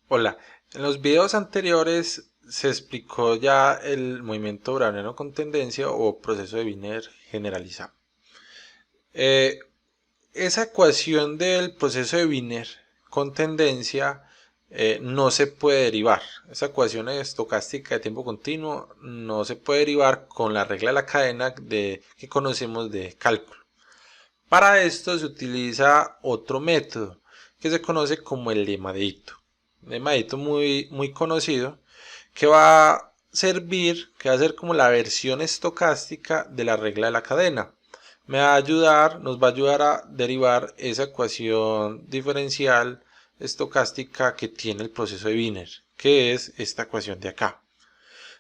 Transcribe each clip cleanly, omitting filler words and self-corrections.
Hola, en los videos anteriores se explicó ya el movimiento browniano con tendencia o proceso de Wiener generalizado. Eh, Esa ecuación del proceso de Wiener con tendencia no se puede derivar. Esa ecuación estocástica de tiempo continuo no se puede derivar con la regla de la cadena que conocemos de cálculo. Para esto se utiliza otro método que se conoce como el lema de Ito. Un lema de Ito muy conocido que va a servir, que va a ser como la versión estocástica de la regla de la cadena. Nos va a ayudar a derivar esa ecuación diferencial estocástica que tiene el proceso de Wiener, que es esta ecuación de acá.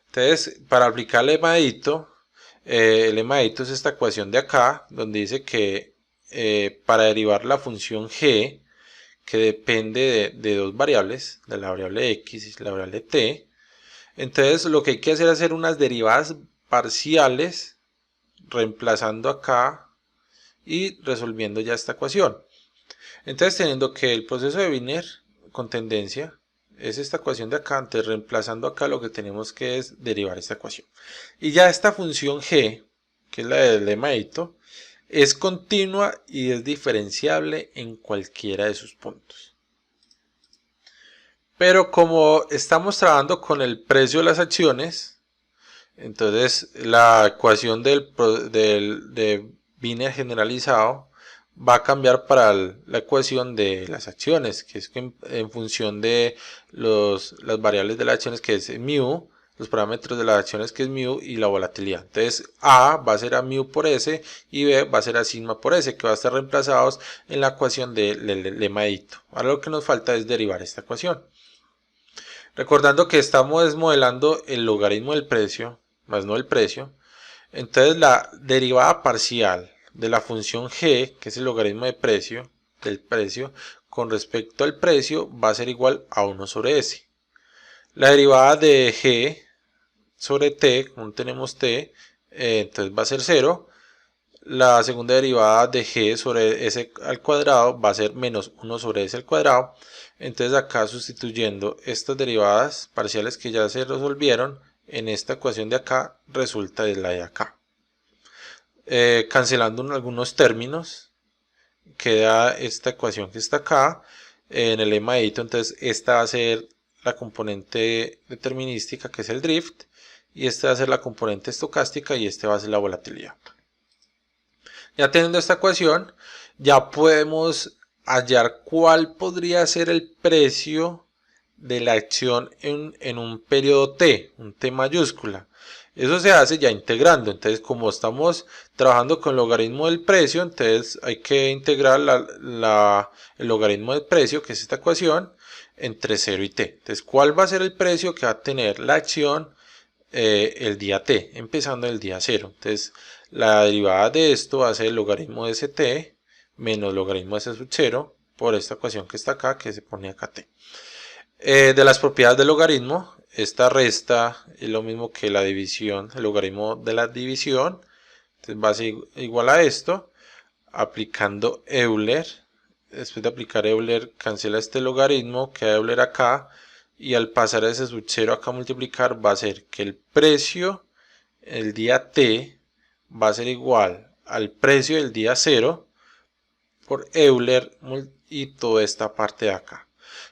Entonces, para aplicar el lema de Ito es esta ecuación de acá, donde dice que para derivar la función g, que depende de dos variables, de la variable x y la variable t, entonces lo que hay que hacer es hacer unas derivadas parciales, reemplazando acá y resolviendo ya esta ecuación. Entonces, teniendo que el proceso de Wiener con tendencia es esta ecuación de acá, entonces reemplazando acá lo que tenemos que es derivar esta ecuación. Y ya esta función g, que es la del lema de Ito, es continua y es diferenciable en cualquiera de sus puntos. Pero como estamos trabajando con el precio de las acciones, entonces la ecuación de Wiener generalizado va a cambiar para la ecuación de las acciones, que es que en función de las variables de las acciones, que es mu, los parámetros de las acciones, que es mu, y la volatilidad. Entonces A va a ser a mu por S y B va a ser a sigma por S, que va a estar reemplazados en la ecuación del lema de Ito. Ahora lo que nos falta es derivar esta ecuación. Recordando que estamos modelando el logaritmo del precio, más no el precio, entonces la derivada parcial de la función g, que es el logaritmo del precio, con respecto al precio va a ser igual a 1 sobre s. La derivada de g sobre t, como tenemos t, entonces va a ser 0. La segunda derivada de g sobre s al cuadrado va a ser menos 1 sobre s al cuadrado. Entonces acá sustituyendo estas derivadas parciales que ya se resolvieron en esta ecuación de acá, resulta de la de acá. Cancelando algunos términos, queda esta ecuación que está acá en el lema de Ito. Entonces esta va a ser la componente determinística, que es el drift, y esta va a ser la componente estocástica y esta va a ser la volatilidad. Ya teniendo esta ecuación, ya podemos hallar cuál podría ser el precio de la acción en un periodo t, un t mayúscula. Eso se hace ya integrando. Entonces, como estamos trabajando con el logaritmo del precio, entonces hay que integrar el logaritmo del precio, que es esta ecuación, entre 0 y t. Entonces, ¿cuál va a ser el precio que va a tener la acción el día t, empezando el día 0? Entonces, la derivada de esto va a ser el logaritmo de st menos logaritmo de s sub 0 por esta ecuación que está acá, que se pone acá t. De las propiedades del logaritmo, esta resta es lo mismo que la división, el logaritmo de la división. Entonces va a ser igual a esto, aplicando Euler. Después de aplicar Euler, cancela este logaritmo, queda Euler acá, y al pasar ese sub 0 acá a multiplicar, va a ser que el precio el día t va a ser igual al precio del día 0 por Euler y toda esta parte de acá.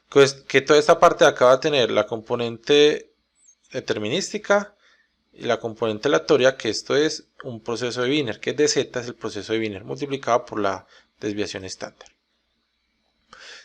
Pues que toda esta parte de acá va a tener la componente determinística y la componente aleatoria, que esto es un proceso de Wiener, que de z es el proceso de Wiener multiplicado por la desviación estándar.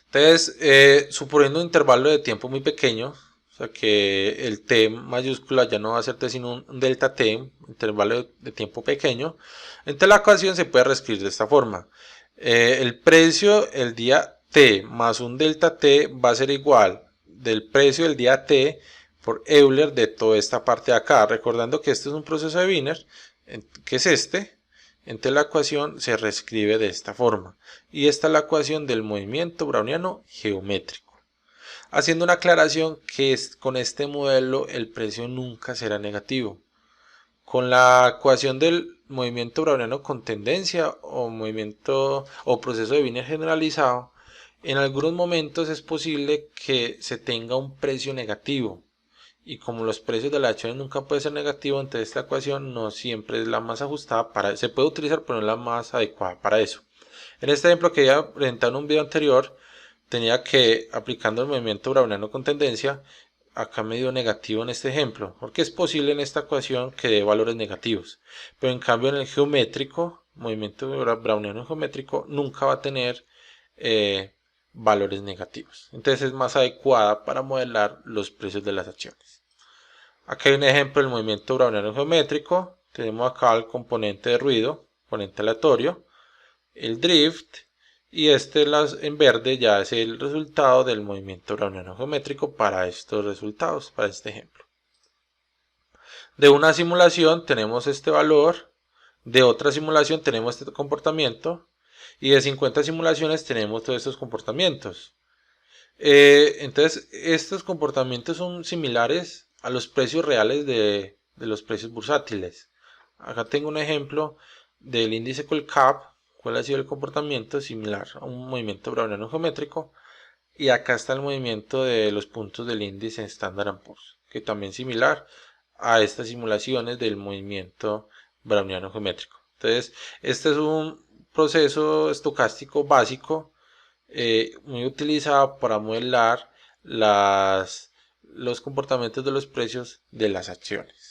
Entonces, suponiendo un intervalo de tiempo muy pequeño, o sea que el t mayúscula ya no va a ser t sino un delta t, un intervalo de tiempo pequeño, entonces la ecuación se puede reescribir de esta forma. El precio el día t más un delta t va a ser igual del precio del día t por Euler de toda esta parte de acá, recordando que este es un proceso de Wiener, que es este. Entonces la ecuación se reescribe de esta forma. Y esta es la ecuación del movimiento browniano geométrico. Haciendo una aclaración que con este modelo el precio nunca será negativo. Con la ecuación del movimiento browniano con tendencia o movimiento o proceso de Wiener generalizado, En algunos momentos es posible que se tenga un precio negativo. Y como los precios de las acciones nunca pueden ser negativos, entonces esta ecuación no siempre es la más ajustada para, se puede utilizar, pero no es la más adecuada para eso. En este ejemplo que ya presentado en un video anterior, tenía que, aplicando el movimiento browniano con tendencia, acá me dio negativo en este ejemplo, porque es posible en esta ecuación que dé valores negativos. Pero en cambio en el geométrico, movimiento browniano geométrico, nunca va a tener eh, valores negativos. Entonces es más adecuada para modelar los precios de las acciones. Acá hay un ejemplo del movimiento browniano geométrico. Tenemos acá el componente de ruido, componente aleatorio, el drift, y este en verde ya es el resultado del movimiento browniano geométrico para estos resultados, para este ejemplo. De una simulación tenemos este valor, de otra simulación tenemos este comportamiento, y de 50 simulaciones tenemos todos estos comportamientos. Entonces, estos comportamientos son similares a los precios reales de los precios bursátiles. Acá tengo un ejemplo del índice Colcap, cuál ha sido el comportamiento similar a un movimiento browniano geométrico. Y acá está el movimiento de los puntos del índice Standard & Poor's, que también es similar a estas simulaciones del movimiento browniano geométrico. Entonces, este es un proceso estocástico básico muy utilizado para modelar los comportamientos de los precios de las acciones.